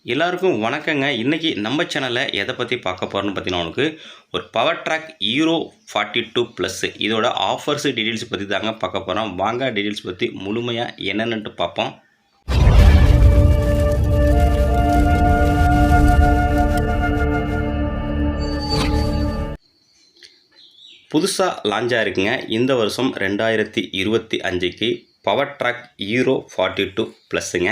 எல்லாருக்கும் வணக்கங்க. இன்றைக்கி நம்ம சேனலில் எதை பற்றி பார்க்க போகிறோன்னு பார்த்தீங்கன்னா, உங்களுக்கு ஒரு பவர் ட்ராக் ஹீரோ 42 ப்ளஸ் இதோட ஆஃபர்ஸ் டீட்டெயில்ஸ் பற்றி தாங்க பார்க்க போகிறோம். வாங்க டீட்டெயில்ஸ் பற்றி முழுமையாக என்னென்னு பார்ப்போம். புதுசாக லான்ச் ஆகிருக்குங்க. இந்த வருஷம் 2025க்கு பவர் ட்ராக் ஹீரோ 42 ப்ளஸ்ஸுங்க.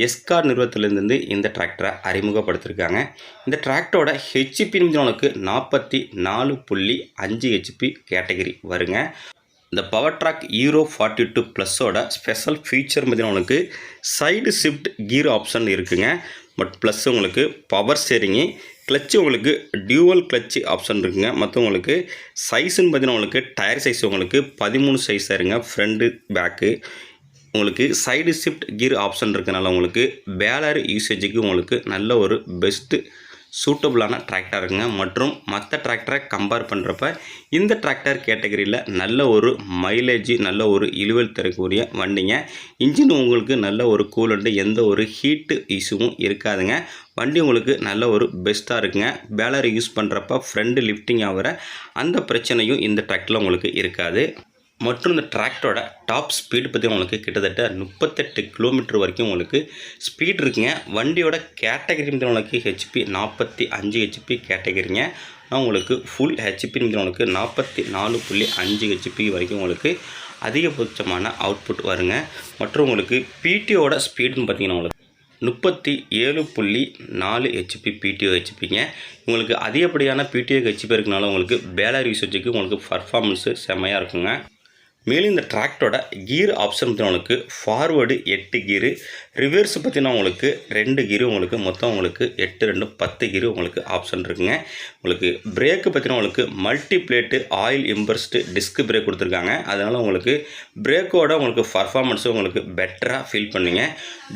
எஸ்கார் நிறுவனத்திலிருந்து இந்த டிராக்டரை அறிமுகப்படுத்தியிருக்காங்க. இந்த டிராக்டரோட ஹெச்பி உங்களுக்கு 44.5 ஹெச்பி கேட்டகரி வருங்க. இந்த பவர் ட்ராக் ஹீரோ 42 ப்ளஸோட ஸ்பெஷல் ஃபீச்சர் உங்களுக்கு சைடு ஷிஃப்ட் கீர் ஆப்ஷன் இருக்குங்க. பட் ப்ளஸ் உங்களுக்கு பவர் ஸ்டீரிங்கு, கிளச்சு உங்களுக்கு டியூவல் கிளச்சு ஆப்ஷன் இருக்குங்க. மற்ற உங்களுக்கு சைஸுன்னு பார்த்தீங்கன்னா உங்களுக்கு டயர் சைஸ் உங்களுக்கு 13 சைஸ் இருங்க. ஃப்ரண்ட்டு பேக்கு உங்களுக்கு சைடு ஷிஃப்ட் கீர் ஆப்ஷன் இருக்கனால உங்களுக்கு பேலர் யூசேஜுக்கு உங்களுக்கு நல்ல ஒரு பெஸ்ட்டு சூட்டபுளான டிராக்டர் இருக்குங்க. மற்றும் மற்ற டிராக்டரை கம்பேர் பண்ணுறப்ப இந்த டிராக்டர் கேட்டகரியில் நல்ல ஒரு மைலேஜ், நல்ல ஒரு இழுவல் தரக்கூடிய வண்டிங்க. இன்ஜின் உங்களுக்கு நல்ல ஒரு கூலண்ட்டு, எந்த ஒரு ஹீட்டு இஷ்யூவும் இருக்காதுங்க. வண்டி உங்களுக்கு நல்ல ஒரு பெஸ்ட்டாக இருக்குங்க. பேலர் யூஸ் பண்ணுறப்ப ஃப்ரண்ட் லிஃப்டிங் ஆகிற அந்த பிரச்சனையும் இந்த டிராக்டரில் உங்களுக்கு இருக்காது. மற்றும் இந்த டிராக்டரோட டாப் ஸ்பீடு பற்றி உங்களுக்கு கிட்டத்தட்ட 38 கிலோமீட்டர் வரைக்கும் உங்களுக்கு ஸ்பீட் இருக்குங்க. வண்டியோட கேட்டகரி உங்களுக்கு ஹெச்பி 45 ஹெச்பி கேட்டகரிங்க. உங்களுக்கு ஃபுல் ஹெச்பி உங்களுக்கு 44.5 ஹெச்பி வரைக்கும் உங்களுக்கு அதிகபட்சமான அவுட்புட் வருங்க. மற்றும் உங்களுக்கு பிடிஓட ஸ்பீடுன்னு பார்த்தீங்கன்னா உங்களுக்கு 37.4 ஹெச்பி பிடிஓ ஹெச்பிங்க. உங்களுக்கு அதிகப்படியான பிடிஓ ஹெச்பி இருக்கனால உங்களுக்கு பேலர் யூசேஜுக்கு உங்களுக்கு பர்ஃபார்மன்ஸு செம்மையாக இருக்குங்க. மேலும் இந்த டிராக்டரோட கீர் ஆப்ஷன் உங்களுக்கு ஃபார்வேர்டு 8 கீரு, ரிவர்ஸ் பார்த்தீங்கன்னா உங்களுக்கு 2 கீரு, உங்களுக்கு மொத்தம் உங்களுக்கு 8 2 10 கீரு உங்களுக்கு ஆப்ஷன் இருக்குங்க. உங்களுக்கு பிரேக்கு பார்த்தீங்கன்னா உங்களுக்கு multi plate oil immersed disc brake கொடுத்துருக்காங்க. அதனால் உங்களுக்கு பிரேக்கோட உங்களுக்கு பர்ஃபார்மன்ஸு உங்களுக்கு பெட்டராக ஃபீல் பண்ணுங்க.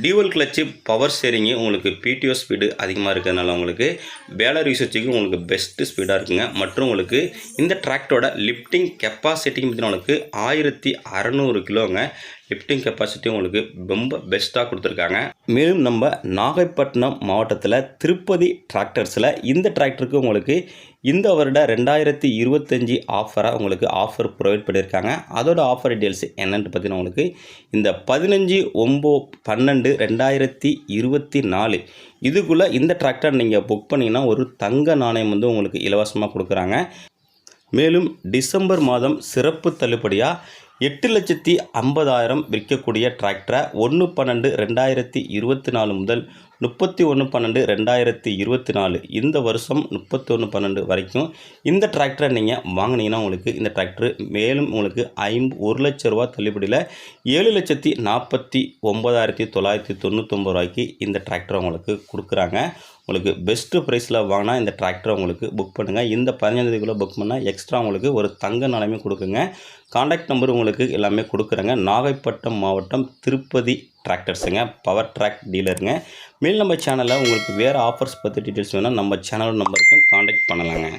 டியூவல் கிளச்சு பவர் ஸ்டீரிங்கு உங்களுக்கு பிடிஓ ஸ்பீடு அதிகமாக இருக்கிறதுனால உங்களுக்கு பேலர் யூசேஜுக்கு உங்களுக்கு பெஸ்ட்டு ஸ்பீடாக இருக்குங்க. மற்றும் உங்களுக்கு இந்த டிராக்டரோட லிஃப்டிங் கெப்பாசிட்டிக்கு பார்த்தீங்கன்னா உங்களுக்கு 1600 கிலோங்க. லிஃப்டிங் கெப்பாசிட்டி உங்களுக்கு ரொம்ப பெஸ்ட்டாக கொடுத்துருக்காங்க. மேலும் நம்ம நாகப்பட்டினம் மாவட்டத்தில் திருப்பதி டிராக்டர்ஸில் இந்த டிராக்டருக்கு உங்களுக்கு இந்த வருட 2025 ஆஃபராக உங்களுக்கு ஆஃபர் ப்ரொவைட் பண்ணியிருக்காங்க. அதோட ஆஃபர் டீட்டெயில்ஸ் என்னென்னு பார்த்தீங்கன்னா உங்களுக்கு இந்த 15/9/2024 இதுக்குள்ளே இந்த டிராக்டர் நீங்கள் புக் பண்ணிங்கன்னா ஒரு தங்க நாணயம் உங்களுக்கு இலவசமாக கொடுக்குறாங்க. மேலும் டிசம்பர் மாதம் சிறப்பு தள்ளுபடியாக 8,50,000 விற்கக்கூடிய டிராக்டரை 1/12/2024 முதல் 31/12/2024 இந்த வருஷம் 31/12 வரைக்கும் இந்த டிராக்டரை நீங்கள் வாங்கினீங்கன்னா உங்களுக்கு இந்த டிராக்டர் மேலும் உங்களுக்கு 1 லட்ச ரூபா தள்ளுபடியில் 7,49,999 ரூபாய்க்கு இந்த டிராக்டரை உங்களுக்கு கொடுக்குறாங்க. உங்களுக்கு பெஸ்ட்டு ப்ரைஸில் வாங்கினா இந்த டிராக்டரை உங்களுக்கு புக் பண்ணுங்கள். இந்த 15 தேதிக்குள்ளே புக் பண்ணால் எக்ஸ்ட்ரா உங்களுக்கு ஒரு தங்க நாணயமே கொடுக்குங்க. காண்டாக்ட் நம்பர் உங்களுக்கு எல்லாமே கொடுக்குறேங்க. நாகப்பட்டினம் மாவட்டம் திருப்பதி டிராக்டர்ஸுங்க, பவர் ட்ராக் டீலருங்க. மேல் நம்ம சேனலில் உங்களுக்கு வேறு ஆஃபர்ஸ் பற்றி டீட்டெயில்ஸ் வேணால் நம்ம சேனல் நம்பருக்கு காண்டாக்ட் பண்ணலாங்க.